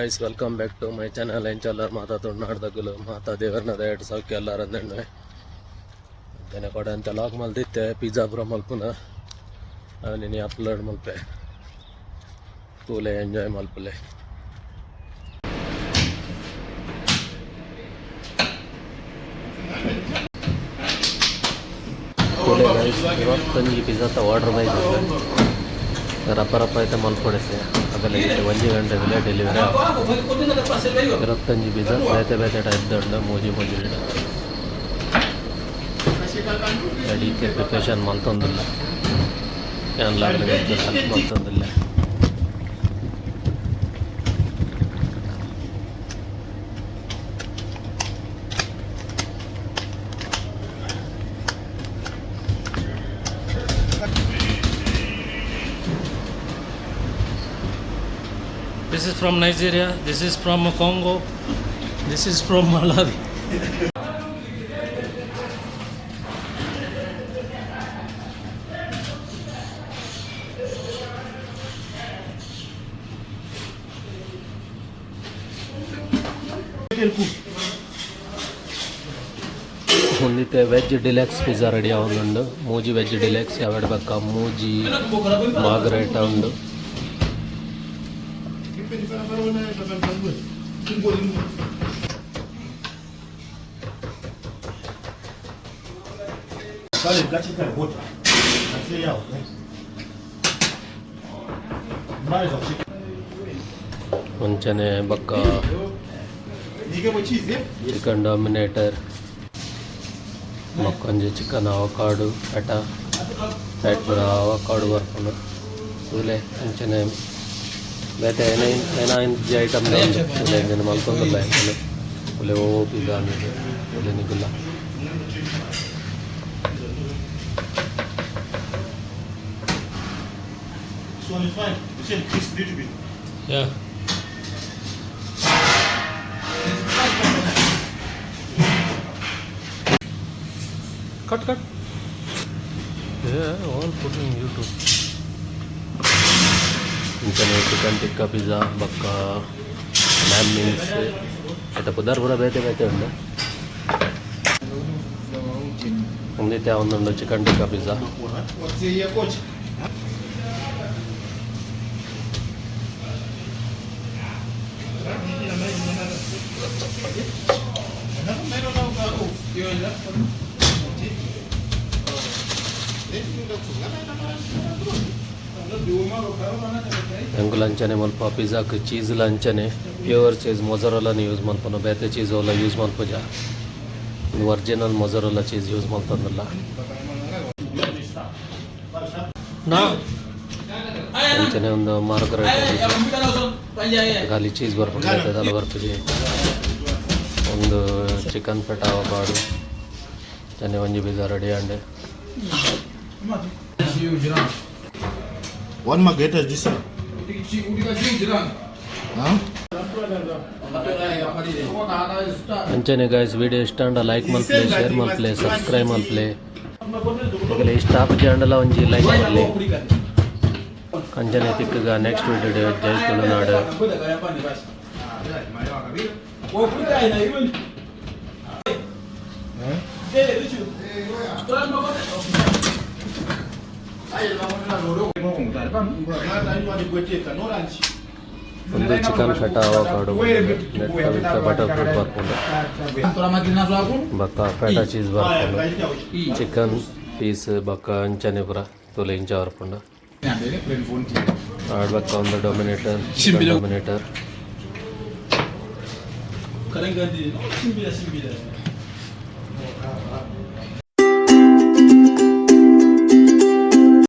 guys, welcome back to my channel. ಎಂಚಲ್ಲರ್ ಮಾತಾಡ್ತೊಂಡು ಮಾತಾ ದೇವರನ ದಯಟ್ ಸೌಖ್ಯ ಎಲ್ಲಾರಂದೆಂಡು ಅಂತೆನೆ ಕೊಡ ಅಂತ ಲಾಕ್ ಮಲ್ದಿತ್ತೆ ಪಿಜ್ಜಾ ಪುರ ಮಲ್ಪುನ ಅವನಿನಿ ಅಪ್ಲೋಡ್ ಮಲ್ಪೆ ಕೂಲೆ ಎಂಜಾಯ್ ಮಲ್ಪಲೆ ಕೂಲೆ ಗೈಸ್ ಇವತ್ತೊಂದು ಪಿಜ್ಜಾ ಆರ್ಡರ್ ಮಾಡಿದ್ದೆ ರಪ್ಪ ಐತೆ ಮಲ್ಕೊಡುತ್ತೆ ಅದೆಲ್ಲ ಇಟ್ಟು 1 ಗಂಟೆ ಮೇಲೆ ಡೆಲಿವರಿ 25 ಪಿಜ್ಜಾ ಬೇತೆ ಟೈಪ್ ದೊಡ್ಡ ಮೂಜಿ ಅಡಿಕೆ ಪ್ರಿಪರೇಷನ್ ಮಲ್ತೊಂದಿಲ್ಲ ಎಲ್ಲ ಮಲ್ತೊಂದಿಲ್ಲ This is from Nigeria, this is from Congo, this is from Malawi. ಹೊಂದಿತ್ತೆ ವೆಜ್ ಡಿಲೆಕ್ಸ್ ಪಿಜ್ಜಾ ರೆಡಿ ಆಗುಂಡು ಮೂಜಿ ವೆಜ್ ಡಿಲೆಕ್ಸ್ ಯಾವ್ದು ಬೇಕಾ ಮೂಜಿ ಮಾರ್ಗರೇಟ್ ಉಂಡು ಮುಂಚೆನೆ ಬಕ್ಕ ಚಿಕನ್ ಡಾಮಿನೇಟರ್ ಮಕ್ಕೊಂಜಿ ಚಿಕನ್ ಅವಕಾಡು ಪೆಟ ಸೈಡ್ ಪೂರ ಅವಕಾಡು ಬರ್ಕೊಂಡು ಕೂಲೆ ಮುಂಚೆನೆ ಬೇತೆ ಏನಾಯ್ತು ಐಟಮ್ నేను మలుతుందిಲ್ಲ ಕೂಲೆ ಓ ಪಿಜ್ಜಾ ಅನ್ನೋದು ಕೂಲೆ ನಿಗುಲ್ಲ Yeah. Cut. Yeah, all put in YouTube. इंचने चिकन टिक्का पिज़्ज़ा बक्का लैम मील्स ऐसा पुदर पूरा ಬೇತೆ ಉಂಟು ಒಂದಿತ್ತೆ ಒಂದೊಂದು ಚಿಕನ್ ಟಿಕ್ಕಾ ಪಿಜ್ಜಾ ಹೆಂಗು ಲಂಚನೆ ಮಲ್ಪ ಪಿಜ್ಜಾಕ್ಕೆ ಚೀಸ್ ಲಂಚನೆ ಪ್ಯೂರ್ ಚೀಸ್ ಮೊಜರಲ್ಲಾನು ಯೂಸ್ ಮಲ್ಪನು ಬೇತೆ ಚೀಸ್ ಎಲ್ಲ ಯೂಸ್ ಮಲ್ಪುಜ ಒರಿಜಿನಲ್ ಮೊಜರಲ್ಲ ಚೀಸ್ ಯೂಸ್ ಮಲ್ತಂದಿಲ್ಲ ಲಂಚನೆ ಒಂದು ಮಾರ್ಗರೇಟ್ ಖಾಲಿ ಚೀಸ್ ಬರ್ಪುಜ ಅದೆಲ್ಲ ಬರ್ಪುಜಿ ಒಂದು ಚಿಕನ್ ಪೆಟ ಅವಕಾಡು ಚನೆ ಒಂಜಿ ಪಿಜ್ಜಾ ರೆಡಿ ಅಂಡೆ One margherita is this one. ಅಂಚನೆ ಗೈಸ್ ವಿಡಿಯೋ ಇಷ್ಟ ಅಂಡ ಲೈಕ್ ಮಲ್ಪ್ಲೆ ಶೇರ್ ಮಲ್ಪ್ಲೆ ಸಬ್ಸ್ಕ್ರೈಬ್ ಮಲ್ಪ್ಲೆ ಈಗ ಇಷ್ಟ ಆಪಜಿ ಅಂಡಲ ಒಂಜಿ ಲೈಕ್ ಮಲ್ಪ್ಲೆ ಅಂಚನೆ ತಿಕ್ಕಗ ನೆಕ್ಸ್ಟ್ ವಿಡಿಯೋ ಜೈ ತುಳುನಾಡು ಒಂದು ಚಿಕನ್ ಫೆಟ ಅವಕಾಡು ನೆಟ್ ಬಟರ್ ಫ್ರೂಟ್ ಬರ್ಕೊಂಡು ಬಕ್ಕ ಫೆಟ ಚೀಸ್ ಬರ್ಕೊಂಡು ಚಿಕನ್ ಪೀಸ್ ಬಕ್ಕ ಅಂಚನೆ ಪುರ ತೊಲೆ ಇಂಚ ಬರ್ಕೊಂಡು ಆಡ್ಬಕ್ಕ ಒಂದು ಡೊಮಿನೇಟರ್